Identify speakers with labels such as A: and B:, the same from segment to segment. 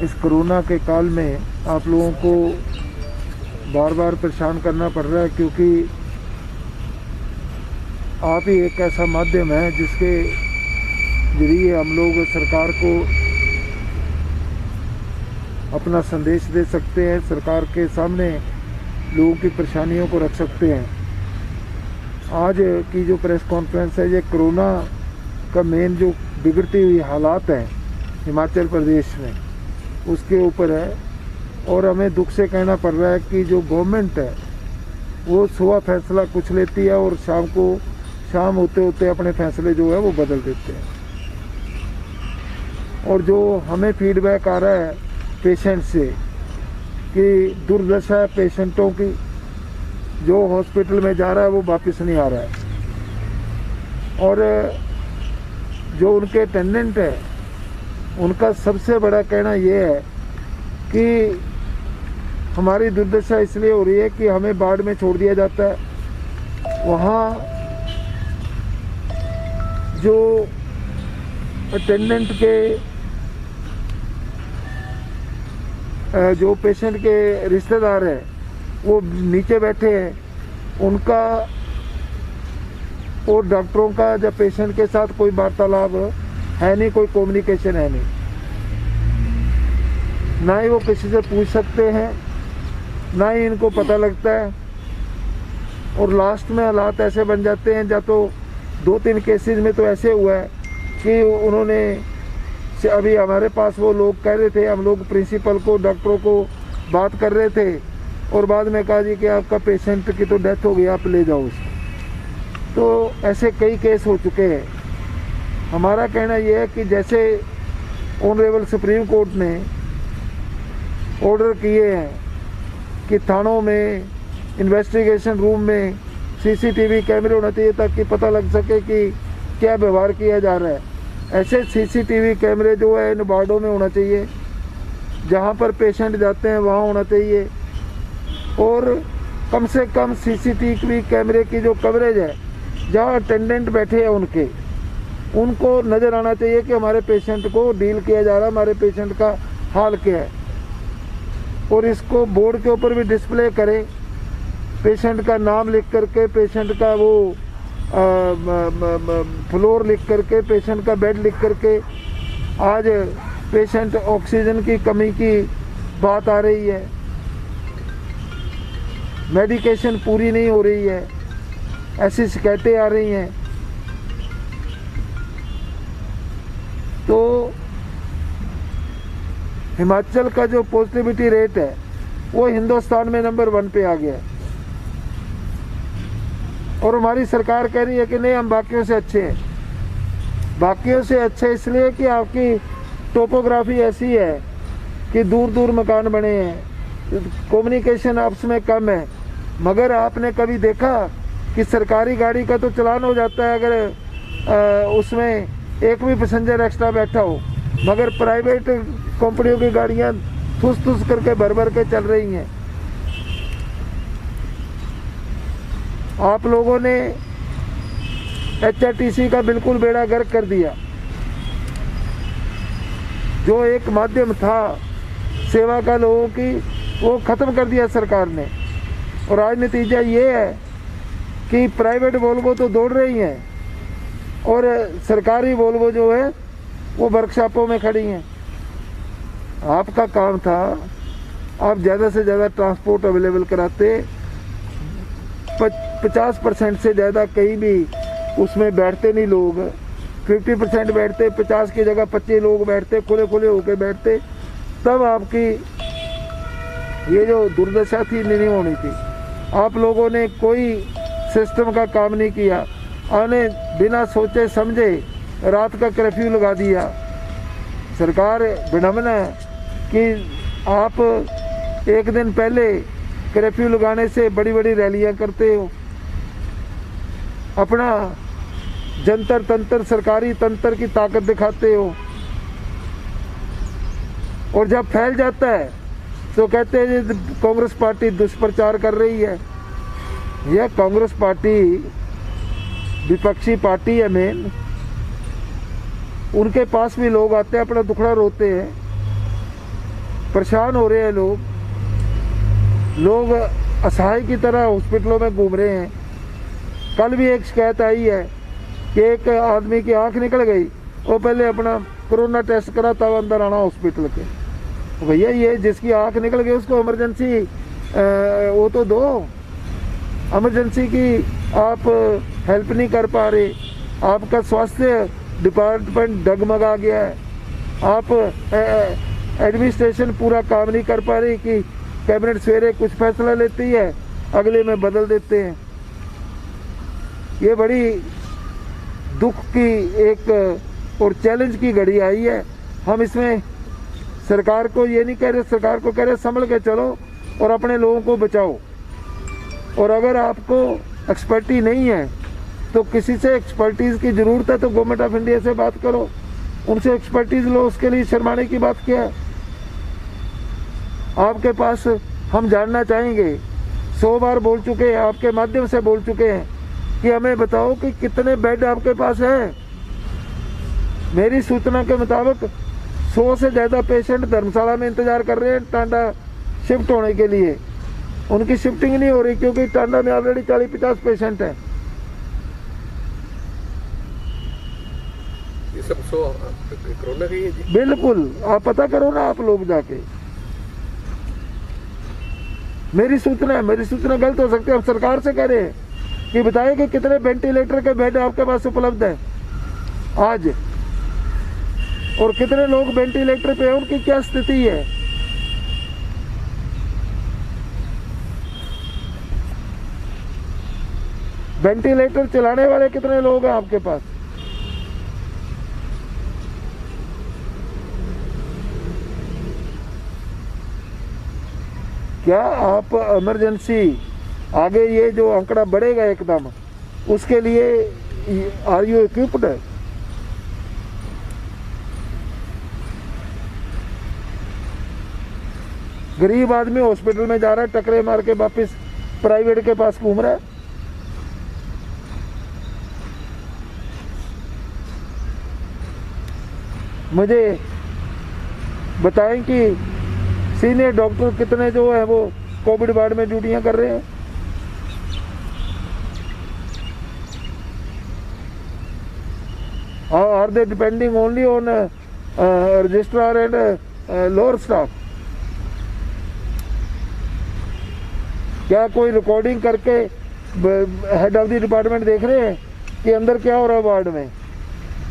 A: इस कोरोना के काल में आप लोगों को बार बार परेशान करना पड़ रहा है, क्योंकि आप ही एक ऐसा माध्यम है जिसके जरिए हम लोग सरकार को अपना संदेश दे सकते हैं, सरकार के सामने लोगों की परेशानियों को रख सकते हैं। आज की जो प्रेस कॉन्फ्रेंस है, ये कोरोना का मेन जो बिगड़ती हुई हालात हैं हिमाचल प्रदेश में, उसके ऊपर है। और हमें दुख से कहना पड़ रहा है कि जो गवर्नमेंट है वो सुबह फैसला कुछ लेती है और शाम होते होते अपने फैसले जो है वो बदल देते हैं। और जो हमें फीडबैक आ रहा है पेशेंट से कि दुर्दशा है पेशेंटों की, जो हॉस्पिटल में जा रहा है वो वापस नहीं आ रहा है। और जो उनके अटेंडेंट है उनका सबसे बड़ा कहना ये है कि हमारी दुर्दशा इसलिए हो रही है कि हमें वार्ड में छोड़ दिया जाता है, वहाँ जो अटेंडेंट के जो पेशेंट के रिश्तेदार हैं वो नीचे बैठे हैं, उनका और डॉक्टरों का जब पेशेंट के साथ कोई वार्तालाप है नहीं, कोई कम्युनिकेशन है नहीं, ना ही वो किसी से पूछ सकते हैं, ना ही इनको पता लगता है। और लास्ट में हालात ऐसे बन जाते हैं, या तो 2-3 केसेस में तो ऐसे हुआ है कि उन्होंने अभी हमारे पास वो लोग कह रहे थे, हम लोग प्रिंसिपल को डॉक्टरों को बात कर रहे थे और बाद में कहा जी कि आपका पेशेंट की तो डेथ हो गई, आप ले जाओ उसको। तो ऐसे कई केस हो चुके हैं। हमारा कहना यह है कि जैसे ऑनरेबल सुप्रीम कोर्ट ने ऑर्डर किए हैं कि थानों में, इन्वेस्टिगेशन रूम में सीसीटीवी कैमरे होना चाहिए ताकि पता लग सके कि क्या व्यवहार किया जा रहा है, ऐसे सीसीटीवी कैमरे जो है इन वार्डों में होना चाहिए, जहां पर पेशेंट जाते हैं वहां होना चाहिए। और कम से कम सीसीटीवी कैमरे की जो कवरेज है, जहां अटेंडेंट बैठे हैं उनको नज़र आना चाहिए कि हमारे पेशेंट को डील किया जा रहा है, हमारे पेशेंट का हाल क्या है। और इसको बोर्ड के ऊपर भी डिस्प्ले करें, पेशेंट का नाम लिख करके, पेशेंट का वो फ्लोर लिख करके, पेशेंट का बेड लिख करके। आज पेशेंट ऑक्सीजन की कमी की बात आ रही है, मेडिकेशन पूरी नहीं हो रही है, ऐसी शिकायतें आ रही हैं। तो हिमाचल का जो पॉजिटिविटी रेट है वो हिंदुस्तान में नंबर 1 पे आ गया है। और हमारी सरकार कह रही है कि नहीं, हम बाकियों से अच्छे हैं। बाकियों से अच्छे इसलिए कि आपकी टोपोग्राफी ऐसी है कि दूर दूर मकान बने हैं, कम्युनिकेशन आपस में कम है। मगर आपने कभी देखा कि सरकारी गाड़ी का तो चलान हो जाता है अगर उसमें एक भी पैसेंजर एक्स्ट्रा बैठा हो, मगर प्राइवेट कंपनियों की गाड़ियां ठुस करके भर के चल रही हैं। आप लोगों ने HRTC का बिल्कुल बेड़ा गर्क कर दिया। जो एक माध्यम था सेवा का लोगों की, वो ख़त्म कर दिया सरकार ने। और आज नतीजा ये है कि प्राइवेट वोल्वो तो दौड़ रही हैं और सरकारी वोल्वो जो है वो वर्कशॉपों में खड़ी हैं। आपका काम था आप ज़्यादा से ज़्यादा ट्रांसपोर्ट अवेलेबल कराते, 50% से ज़्यादा कहीं भी उसमें बैठते नहीं लोग, 50% बैठते, 50 की जगह 25 लोग बैठते, खुले होके बैठते, तब आपकी ये जो दुर्दशा थी नहीं होनी थी। आप लोगों ने कोई सिस्टम का काम नहीं किया, आने बिना सोचे समझे रात का कर्फ्यू लगा दिया। सरकार विडम्बना है कि आप एक दिन पहले कर्फ्यू लगाने से बड़ी रैलियां करते हो, अपना जंतर तंत्र, सरकारी तंत्र की ताकत दिखाते हो, और जब फैल जाता है तो कहते हैं कांग्रेस पार्टी दुष्प्रचार कर रही है। यह कांग्रेस पार्टी विपक्षी पार्टी है मेन, उनके पास भी लोग आते हैं, अपना दुखड़ा रोते हैं। परेशान हो रहे हैं लोग असहाय की तरह हॉस्पिटलों में घूम रहे हैं। कल भी एक शिकायत आई है कि एक आदमी की आंख निकल गई, वो पहले अपना कोरोना टेस्ट करा तब अंदर आना हॉस्पिटल के। भैया ये जिसकी आंख निकल गई उसको इमरजेंसी वो तो दो। इमरजेंसी की आप हेल्प नहीं कर पा रहे, आपका स्वास्थ्य डिपार्टमेंट डगमगा गया है, आप एडमिनिस्ट्रेशन पूरा काम नहीं कर पा रही कि कैबिनेट सवेरे कुछ फैसला लेती है, अगले में बदल देते हैं। ये बड़ी दुख की एक और चैलेंज की घड़ी आई है। हम इसमें सरकार को ये नहीं कह रहे, सरकार को कह रहे संभल के चलो और अपने लोगों को बचाओ। और अगर आपको एक्सपर्टी नहीं है तो किसी से एक्सपर्टीज़ की ज़रूरत है तो गवर्नमेंट ऑफ इंडिया से बात करो, उनसे एक्सपर्टीज़ लो। उसके लिए शर्माने की बात क्या है? आपके पास हम जानना चाहेंगे, 100 बार बोल चुके हैं, आपके माध्यम से बोल चुके हैं कि हमें बताओ कि कितने बेड आपके पास है। मेरी सूचना के मुताबिक 100 से ज़्यादा पेशेंट धर्मशाला में इंतज़ार कर रहे हैं टांडा शिफ्ट होने के लिए। उनकी शिफ्टिंग नहीं हो रही क्योंकि टांडा में ऑलरेडी 40-50 पेशेंट हैं।
B: ये सब कोरोना की है जी?
A: बिल्कुल, आप पता करो ना आप लोग जाके। मेरी सूचना गलत हो सकती है। हम सरकार से कह रहे हैं कि बताइए कि कितने वेंटिलेटर के बेड आपके पास उपलब्ध है आज, और कितने लोग वेंटिलेटर पे हैं, उनकी क्या स्थिति है। वेंटिलेटर चलाने वाले कितने लोग हैं आपके पास? क्या आप इमरजेंसी आगे ये जो आंकड़ा बढ़ेगा एकदम, उसके लिए आर यू इक्विप्ड? गरीब आदमी हॉस्पिटल में जा रहा है, टकरे मार के वापस प्राइवेट के पास घूम रहा है। मुझे बताएं कि सीनियर डॉक्टर कितने जो है वो कोविड वार्ड में ड्यूटियां कर रहे हैं। Are they depending only on registrar and lower staff? क्या कोई रिकॉर्डिंग करके हेड ऑफ द डिपार्टमेंट देख रहे हैं कि अंदर क्या हो रहा है वार्ड में?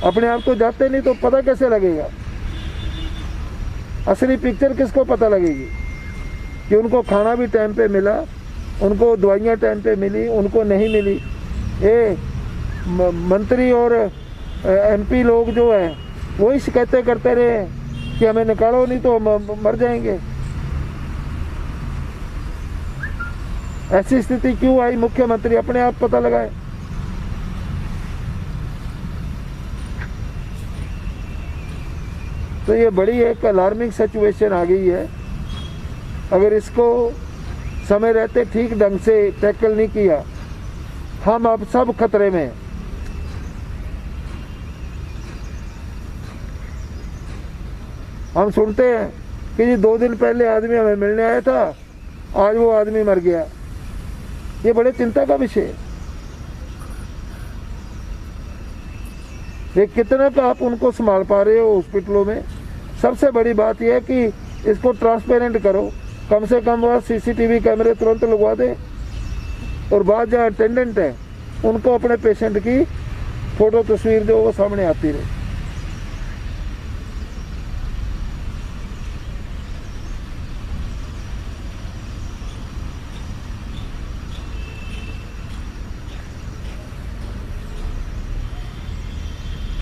A: अपने आप तो जाते नहीं तो पता कैसे लगेगा? असली पिक्चर किसको पता लगेगी कि उनको खाना भी टाइम पे मिला, उनको दवाइयाँ टाइम पे मिली, उनको नहीं मिली? ये मंत्री और एमपी लोग जो है वही शिकायतें करते रहे कि हमें निकालो नहीं तो हम मर जाएंगे। ऐसी स्थिति क्यों आई? मुख्यमंत्री अपने आप पता लगाए। तो ये बड़ी एक अलार्मिंग सिचुएशन आ गई है। अगर इसको समय रहते ठीक ढंग से टैकल नहीं किया, हम अब सब खतरे में। हम सुनते हैं कि जी 2 दिन पहले आदमी हमें मिलने आया था, आज वो आदमी मर गया। ये बड़े चिंता का विषय है। ये कितना का आप उनको संभाल पा रहे हो हॉस्पिटलों में? सबसे बड़ी बात यह है कि इसको ट्रांसपेरेंट करो, कम से कम वह सीसीटीवी कैमरे तुरंत लगवा दें, और बाद जहाँ अटेंडेंट है उनको अपने पेशेंट की फोटो तस्वीर जो वो सामने आती रहे।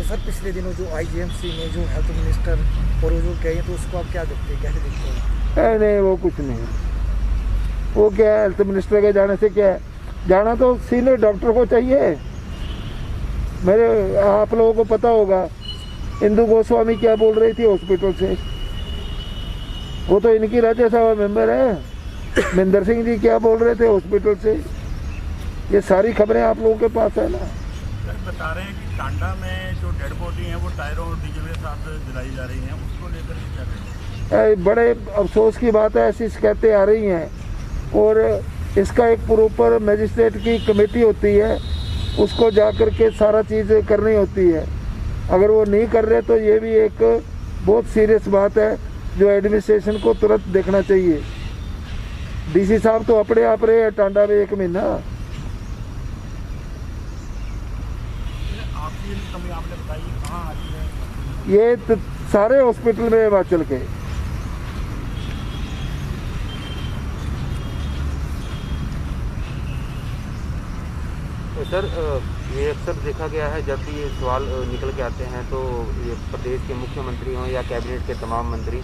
C: सर पिछले दिनों जो आईजीएमसी में जो हेल्थ मिनिस्टर और वो जो गए तो उसको आप क्या देखते हैं, कैसे देखते हैं?
A: नहीं, वो कुछ नहीं। वो क्या है, हेल्थ मिनिस्टर के जाने से क्या है? जाना तो सीनियर डॉक्टर को चाहिए। मेरे आप लोगों को पता होगा इंदु गोस्वामी क्या बोल रही थी हॉस्पिटल से। वो तो इनकी राज्यसभा मेंबर है। महेंद्र सिंह जी क्या बोल रहे थे हॉस्पिटल से। ये सारी खबरें आप लोगों के पास है ना।
D: बता रहे हैं कि टांडा में जो डेड बॉडी है वो टायरों और डीजल के साथ जलाई जा रही है, उसको लेकर के क्या करें?
A: बड़े अफसोस की बात है, ऐसी शिकायतें आ रही हैं और इसका एक प्रॉपर मजिस्ट्रेट की कमेटी होती है, उसको जा कर के सारा चीज़ करनी होती है। अगर वो नहीं कर रहे तो ये भी एक बहुत सीरियस बात है जो एडमिनिस्ट्रेशन को तुरंत देखना चाहिए। डीसी साहब तो अपने आप रहे हैं टांडा में 1 महीना।
C: आपने बताई कहाँ आ रही है?
A: ये सारे हॉस्पिटल में हिमाचल के।
D: तो सर ये अक्सर देखा गया है जब भी ये सवाल निकल के आते हैं तो ये प्रदेश के मुख्यमंत्री हों या कैबिनेट के तमाम मंत्री,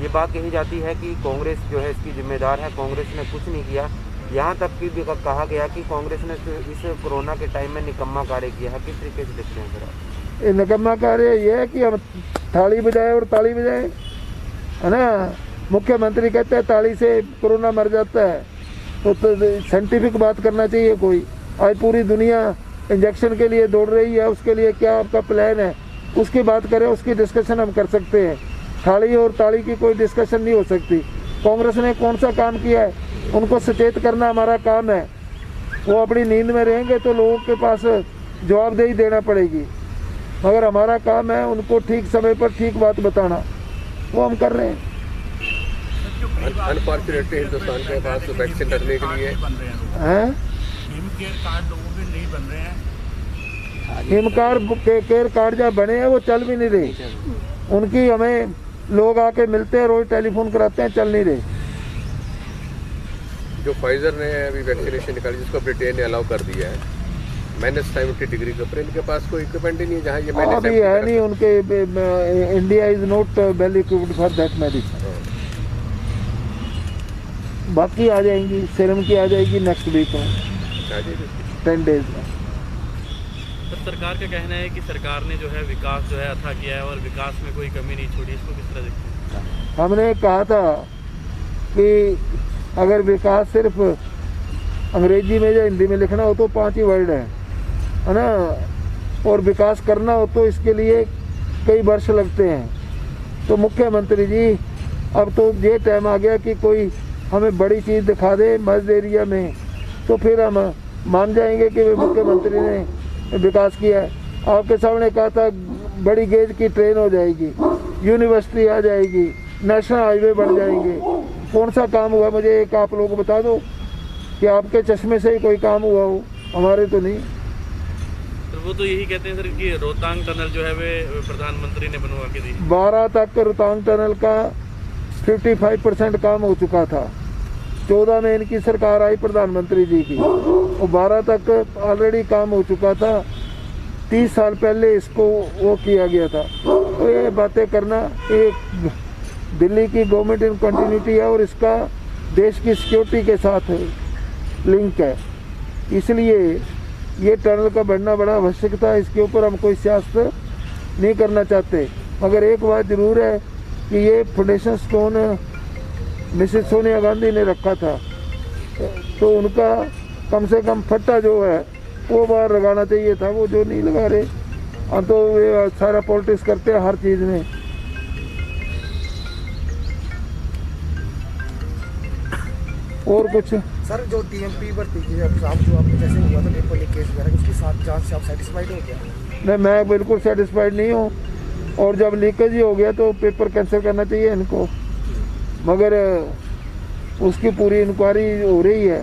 D: ये बात कही जाती है कि कांग्रेस जो है इसकी जिम्मेदार है, कांग्रेस ने कुछ नहीं किया। यहाँ तक कि भी कहा गया कि कांग्रेस ने इस कोरोना के टाइम में निकम्मा कार्य किया है। किस तरीके से देखते हैं सर आप?
A: ये निकम्मा कार्य ये है कि हम थाली बजाए और ताली बजाए, है ना। मुख्यमंत्री कहते हैं ताली से कोरोना मर जाता है, तो साइंटिफिक बात करना चाहिए कोई। आज पूरी दुनिया इंजेक्शन के लिए दौड़ रही है, उसके लिए क्या आपका प्लान है उसकी बात करें, उसकी डिस्कशन हम कर सकते हैं। थाली और ताली की कोई डिस्कशन नहीं हो सकती। कांग्रेस ने कौन सा काम किया है, उनको सचेत करना हमारा काम है। वो अपनी नींद में रहेंगे तो लोगों के पास जवाबदेही देना पड़ेगी, मगर हमारा काम है उनको ठीक समय पर ठीक बात बताना, वो हम कर रहे हैं।
B: अनफॉर्चुनेटली हिंदुस्तान के पास वैक्सीन लगने के लिए
A: हैं
C: कार्ड लोगों के नहीं बन रहे हैं।
A: केयर कार्ड जहाँ बने हैं वो चल भी नहीं रहे। उनकी हमें लोग आके मिलते हैं, रोज टेलीफोन कराते हैं, चल नहीं रहे।
B: जो फाइजर ने अभी वैक्सीनेशन निकाली जिसको ब्रिटेन ने अलाउ कर दिया है, -70 डिग्री के ऊपर, इनके पास कोई इक्विपमेंट ही नहीं है जहाँ ये
A: अभी है नहीं उनके। India is not well equipped for that medicine. बाकी आ जाएंगी, सीरम की आ जाएगी नेक्स्ट वीक में, 10 डेज में।
E: तो सरकार का कहना है कि सरकार ने जो है विकास जो है अथा किया है और विकास में कोई कमी नहीं छोड़ी, इसको किस तरह देखते हैं?
A: हमने कहा था कि अगर विकास सिर्फ अंग्रेजी में या हिंदी में लिखना हो तो 5 ही वर्ड है ना, और विकास करना हो तो इसके लिए कई वर्ष लगते हैं। तो मुख्यमंत्री जी अब तो ये टाइम आ गया कि कोई हमें बड़ी चीज़ दिखा दे मर्ज एरिया में, तो फिर हम मान जाएंगे कि मुख्यमंत्री ने विकास किया है। आपके सामने कहा था बड़ी गेज की ट्रेन हो जाएगी, यूनिवर्सिटी आ जाएगी, नेशनल हाईवे बन जाएंगे। कौन सा काम हुआ मुझे एक आप लोग बता दो कि आपके चश्मे से ही कोई काम हुआ हो, हमारे तो नहीं।
E: तो वो तो यही कहते हैं सर कि रोहतांग टनल जो है वे प्रधानमंत्री ने बनवा के दी।
A: 12 तक रोहतांग टनल का 55% काम हो चुका था। 14 में इनकी सरकार आई प्रधानमंत्री जी की, और 12 तक ऑलरेडी काम हो चुका था। 30 साल पहले इसको वो किया गया था। तो ये बातें करना एक दिल्ली की गवर्नमेंट इन कंटिन्यूटी है और इसका देश की सिक्योरिटी के साथ लिंक है, इसलिए ये टनल का बनना बड़ा आवश्यक था। इसके ऊपर हम कोई सियासत नहीं करना चाहते, मगर एक बात ज़रूर है कि ये foundation stone Mrs Sonia Gandhi ने रखा था, तो उनका कम से कम फट्टा जो है वो बाहर लगाना चाहिए था, वो जो नहीं लगा रहे। हम तो ये सारा पॉलिटिक्स करते हैं हर चीज़ में। और कुछ
C: सर जो टीएमपी भर्ती की एग्जाम जो आपने जैसे हुआ था पेपर लीकेज वगैरह, उसके साथ जांच से आप सेटिस्फाइड हो गया?
A: नहीं, मैं बिल्कुल सेटिस्फाइड नहीं हूँ, और जब लीकेज ही हो गया तो पेपर कैंसिल करना चाहिए इनको, मगर उसकी पूरी इंक्वायरी हो रही है,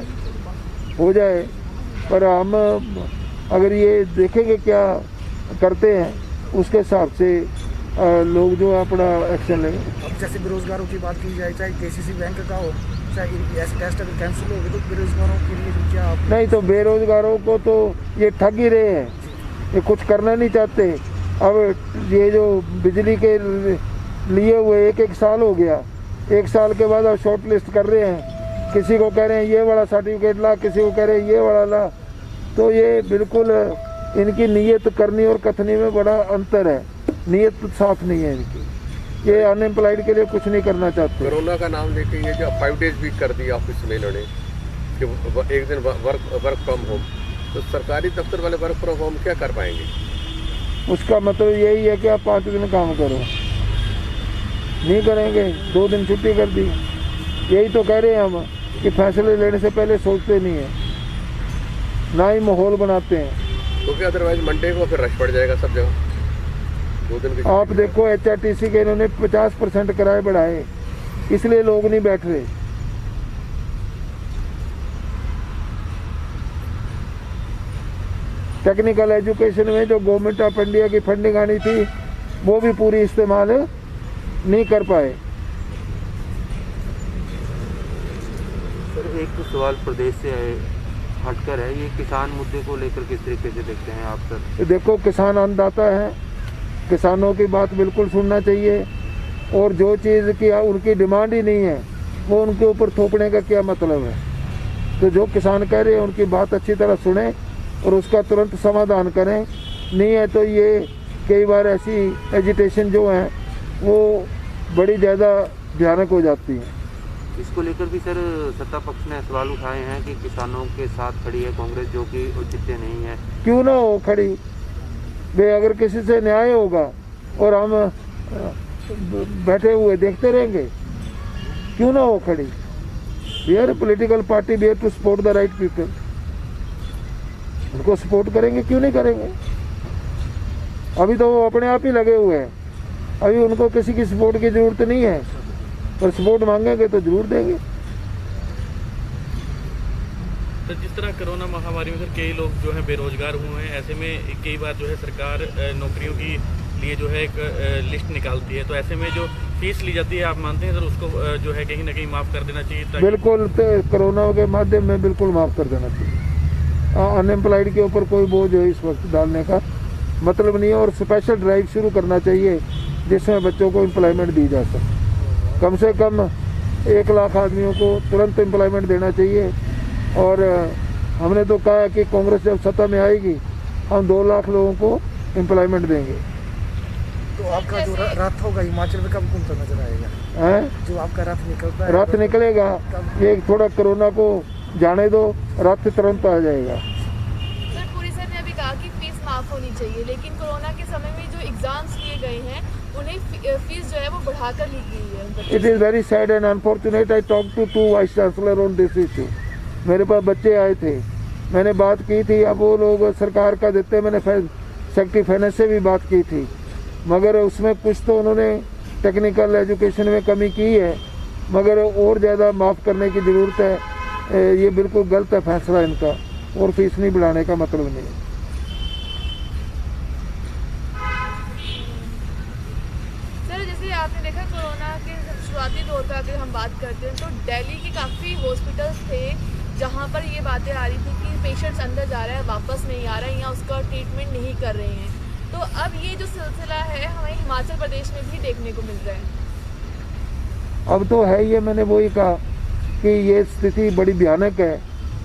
A: हो जाए। पर हम अगर ये देखेंगे क्या करते हैं उसके हिसाब से लोग जो अपना एक्शन लेंगे।
C: अब जैसे बेरोजगारों की बात की जाए, चाहे केसीसी बैंक का हो, चाहे ऐसे टेस्ट अगर कैंसिल हो गए तो बेरोजगारों के लिए क्या आप? नहीं,
A: तो बेरोजगारों को तो ये ठग ही रहे हैं, ये कुछ करना नहीं चाहते। अब ये जो बिजली के लिए हुए 1 साल हो गया, 1 साल के बाद अब शॉर्ट लिस्ट कर रहे हैं, किसी को कह रहे हैं ये वाला सर्टिफिकेट ला, किसी को कह रहे हैं ये वाला ला। तो ये बिल्कुल इनकी नीयत करनी और कथनी में बड़ा अंतर है, नीयत साफ नहीं है इनकी। ये अनएम्प्लॉयड के लिए कुछ नहीं करना चाहते।
B: कोरोना का नाम लेके ये जो 5 डेज वीक कर दिया ऑफिस में इन्होंने कि 1 दिन वर्क फ्रॉम होम, तो सरकारी दफ्तर वाले वर्क फ्रॉम होम क्या कर पाएंगे?
A: उसका मतलब यही है कि आप 5 दिन काम करो। नहीं करेंगे, 2 दिन छुट्टी कर दी। यही तो कह रहे हैं हम कि फैसले लेने से पहले सोचते नहीं है, ना ही माहौल बनाते हैं।
B: क्योंकि अदरवाइज मंडे को फिर रश पड़ जाएगा सब जगह, 2 दिन की
A: आप देखो HRTC के इन्होंने 50% किराए बढ़ाए, इसलिए लोग नहीं बैठ रहे। टेक्निकल एजुकेशन में जो गवर्नमेंट ऑफ इंडिया की फंडिंग आनी थी वो भी पूरी इस्तेमाल नहीं कर पाए।
D: सर एक तो सवाल प्रदेश से हटकर है, ये किसान मुद्दे को लेकर किस तरीके से देखते हैं आप सर?
A: देखो किसान अन्नदाता है, किसानों की बात बिल्कुल सुनना चाहिए, और जो चीज़ की उनकी डिमांड ही नहीं है वो उनके ऊपर थोपने का क्या मतलब है। तो जो किसान कह रहे हैं उनकी बात अच्छी तरह सुने और उसका तुरंत समाधान करें, नहीं है तो ये कई बार ऐसी एजिटेशन जो है वो बड़ी ज़्यादा भयानक हो जाती है।
D: इसको लेकर भी सर सत्ता पक्ष ने सवाल उठाए हैं कि किसानों के साथ खड़ी है कांग्रेस, जो कि औचित्य नहीं है।
A: क्यों ना हो खड़ी, वे अगर किसी से न्याय होगा और हम बैठे हुए देखते रहेंगे, क्यों ना हो खड़ी। We are political party, we have to support the right people. उनको सपोर्ट करेंगे, क्यों नहीं करेंगे। अभी तो वो अपने आप ही लगे हुए हैं, अभी उनको किसी की सपोर्ट की ज़रूरत नहीं है, पर सपोर्ट मांगेंगे तो जरूर देंगे।
E: तो जिस तरह कोरोना महामारी में सर कई लोग जो है बेरोजगार हुए हैं, ऐसे में कई बार जो है सरकार नौकरियों की लिए जो है एक लिस्ट निकालती है, तो ऐसे में जो फीस ली जाती है, आप मानते हैं सर उसको जो है कहीं ना कहीं माफ़ कर देना चाहिए?
A: बिल्कुल, तो कोरोना के माध्यम में बिल्कुल माफ़ कर देना चाहिए। अनएम्प्लॉयड के ऊपर कोई बोझ है इस वक्त डालने का मतलब नहीं है, और स्पेशल ड्राइव शुरू करना चाहिए जिसमें बच्चों को एम्प्लॉयमेंट दी जा सके। कम से कम 1 लाख आदमियों को तुरंत एम्प्लॉयमेंट देना चाहिए। और हमने तो कहा कि कांग्रेस जब सत्ता में आएगी हम 2 लाख लोगों को एम्प्लॉयमेंट देंगे।
C: तो आपका जो रथ होगा हिमाचल में कब घूमता नजर आएगा?
A: हैं?
C: जो आपका रथ निकलता है,
A: रथ निकलेगा, ये थोड़ा कोरोना को जाने दो, रथ तुरंत आ जाएगा।
F: सर पुरी सर ने अभी कहा कि फीस माफ़ होनी चाहिए, लेकिन कोरोना के समय में जो एग्जाम्स लिए गए हैं उन्हें फीस जो है वो बढ़ाकर ली गई है।
A: It is very sad and unfortunate. I talk to 2 vice chancellor on this issue. मेरे पास बच्चे आए थे, मैंने बात की थी, अब वो लोग सरकार का देते, मैंने सेक्रेटरी फाइनेंस से भी बात की थी, मगर उसमें कुछ तो उन्होंने टेक्निकल एजुकेशन में कमी की है, मगर और ज़्यादा माफ़ करने की ज़रूरत है। ये बिल्कुल गलत है फैसला इनका, और फीस नहीं बढ़ाने का मतलब नहीं है।
F: सर जैसे आपने देखा कोरोना के शुरुआती दौर पर अगर हम बात करते हैं तो दिल्ली के काफ़ी हॉस्पिटल्स थे जहां पर ये बातें आ रही थी कि पेशेंट्स अंदर जा रहा है वापस नहीं आ रहा है या उसका ट्रीटमेंट नहीं कर रहे हैं। तो अब ये जो सिलसिला है हमें हिमाचल प्रदेश में भी देखने को मिल रहा है।
A: अब तो है ये, मैंने वही कहा कि ये स्थिति बड़ी भयानक है,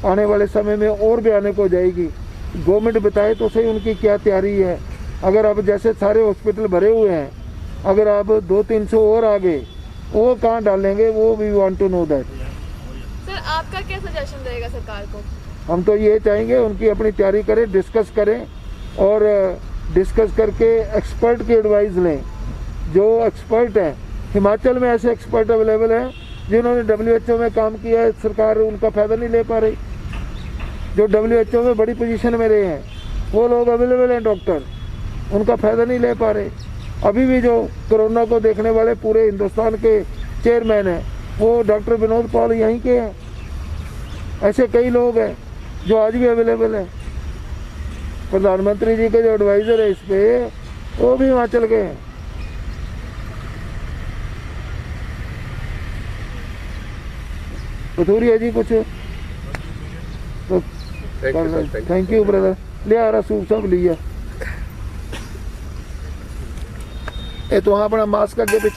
A: आने वाले समय में और भयानक हो जाएगी। गवर्नमेंट बताए तो सही उनकी क्या तैयारी है। अगर अब जैसे सारे हॉस्पिटल भरे हुए हैं, अगर अब 200-300 और आ गए, वो कहाँ डालेंगे, वो we want to know that.
F: Sir आपका क्या सजेशन रहेगा सरकार को?
A: हम तो ये चाहेंगे उनकी अपनी तैयारी करें, डिस्कस करें, और डिस्कस करके एक्सपर्ट की एडवाइस लें। जो एक्सपर्ट हैं, हिमाचल में ऐसे एक्सपर्ट अवेलेबल हैं जिन्होंने WHO में काम किया है, सरकार उनका फ़ायदा नहीं ले पा रही। जो WHO में बड़ी पोजीशन में रहे हैं वो लोग अवेलेबल हैं, डॉक्टर, उनका फ़ायदा नहीं ले पा रहे। अभी भी जो कोरोना को देखने वाले पूरे हिंदुस्तान के चेयरमैन हैं वो डॉक्टर विनोद पॉल यहीं के हैं। ऐसे कई लोग हैं जो आज भी अवेलेबल हैं। प्रधानमंत्री जी के जो एडवाइज़र है इस पे, वो भी हिमाचल के हैं। पथूरिया जी कुछ तो थैंक यू ब्रदर। ले आ रहा सूप सब लिया। ये तो हाँ अपना मास्क अगे पीछे